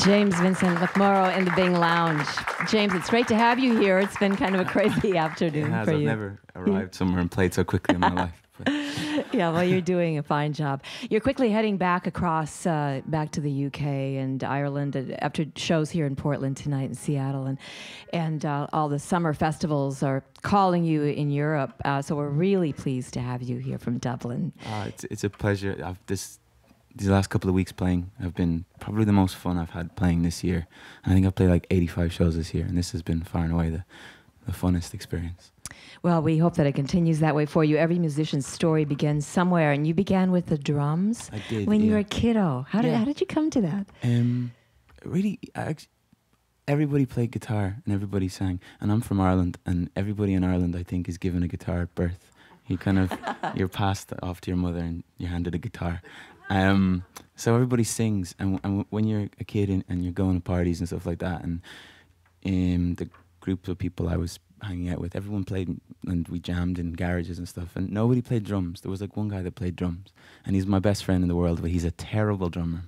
James Vincent McMorrow in the Bing Lounge. James, it's great to have you here. It's been kind of a crazy afternoon for you. I've never arrived somewhere and played so quickly in my life. But. Yeah, well, you're doing a fine job. You're quickly heading back across, back to the UK and Ireland after shows here in Portland tonight and Seattle, and all the summer festivals are calling you in Europe. So we're really pleased to have you here from Dublin. It's a pleasure. These last couple of weeks playing have been probably the most fun I've had playing this year. And I think I've played like 85 shows this year, and this has been far and away the funnest experience. Well, we hope that it continues that way for you. Every musician's story begins somewhere, and you began with the drums. I did, when you were a kiddo. How did you come to that? Really, everybody played guitar and everybody sang. And I'm from Ireland, and everybody in Ireland, I think, is given a guitar at birth. You're passed off to your mother and you're handed a guitar. So everybody sings, and when you're a kid and you're going to parties and stuff like that, and the group of people I was hanging out with, everyone played, and we jammed in garages and stuff, and nobody played drums. There was like one guy that played drums, and he's my best friend in the world, but he's a terrible drummer.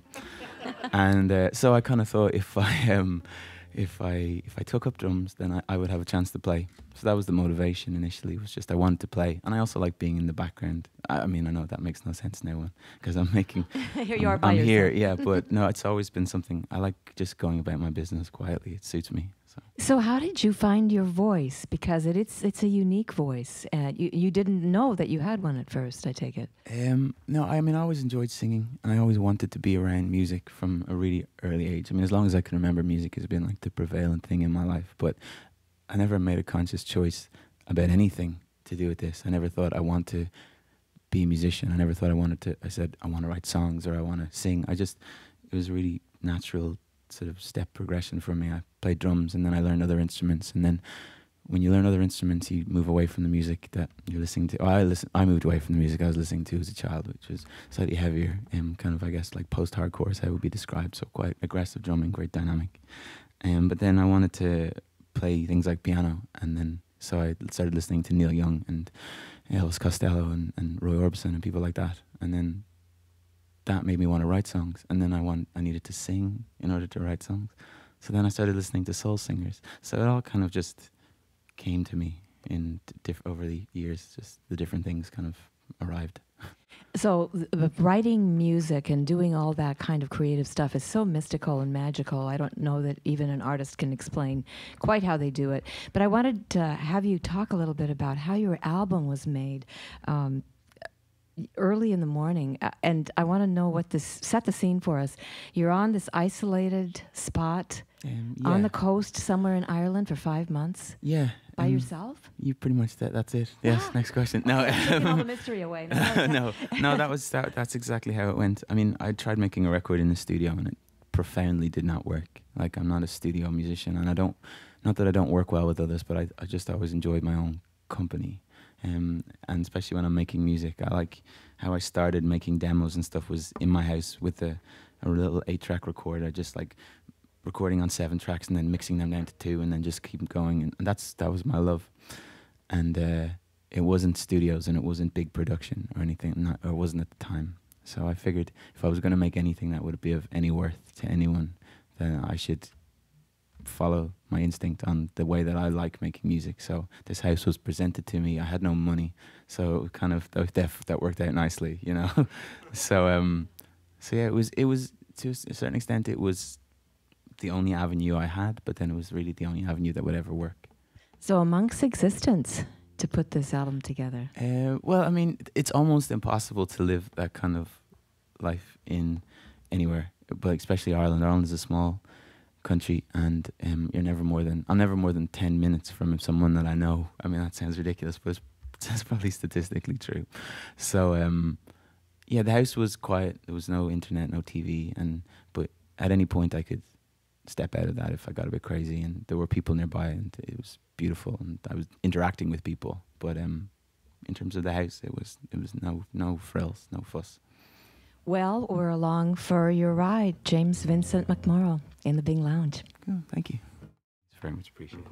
And so I kind of thought if I took up drums, then I would have a chance to play. So that was the motivation initially, was just I wanted to play. And I also like being in the background. I mean, I know that makes no sense now because I'm making... Here you are by I'm yourself. here, yeah, but no, it's always been something. I like just going about my business quietly. It suits me. So how did you find your voice? Because it's a unique voice. You didn't know that you had one at first, I take it. No, I mean, I always enjoyed singing, and I always wanted to be around music from a really early age. I mean, as long as I can remember, music has been like the prevalent thing in my life, but I never made a conscious choice about anything to do with this. I never thought I want to be a musician. I never thought I said I want to write songs or I want to sing. It was a really natural sort of step progression for me. I played drums and then I learned other instruments, and then when you learn other instruments you move away from the music that you're listening to. I moved away from the music I was listening to as a child, which was slightly heavier, kind of, I guess, like post-hardcore is how it would be described, so quite aggressive drumming, great dynamic. But then I wanted to play things like piano, and then so I started listening to Neil Young and Elvis Costello and Roy Orbison and people like that, and then that made me want to write songs, and then I needed to sing in order to write songs. So then I started listening to soul singers. So it all kind of just came to me in over the years. Just the different things kind of arrived. So writing music and doing all that kind of creative stuff is so mystical and magical. I don't know that even an artist can explain quite how they do it. But I wanted to have you talk a little bit about how your album was made. Early in the morning, and I want to know set the scene for us. You're on this isolated spot on the coast somewhere in Ireland for 5 months. Yeah. By yourself? You pretty much, that's it. Yes, next question. No. Taking all the mystery away. No, that's exactly how it went. I mean, I tried making a record in the studio and it profoundly did not work. Like, I'm not a studio musician, and not that I don't work well with others, but I just always enjoyed my own company. And especially when I'm making music, I like how I started making demos and stuff was in my house with a little 8-track recorder, just like recording on 7 tracks and then mixing them down to 2 and then just keep going. And that was my love. And it wasn't studios and it wasn't big production or anything, or it wasn't at the time. So I figured if I was going to make anything that would be of any worth to anyone, then I should follow my instinct on the way that I like making music. So this house was presented to me. I had no money, so kind of that worked out nicely, you know. So yeah, it was to a certain extent it was the only avenue I had, but then it was really the only avenue that would ever work. So amongst existence to put this album together. Well, I mean, it's almost impossible to live that kind of life in anywhere, but especially Ireland. Ireland is a small country, and I'm never more than 10 minutes from someone that I know. I mean, that sounds ridiculous, but it's probably statistically true. So yeah, the house was quiet. There was no internet, no TV, but at any point I could step out of that if I got a bit crazy, and there were people nearby, and it was beautiful, and I was interacting with people. But in terms of the house, it was no frills, no fuss. Well, we're along for your ride. James Vincent McMorrow in the Bing Lounge. Oh, thank you. It's very much appreciated.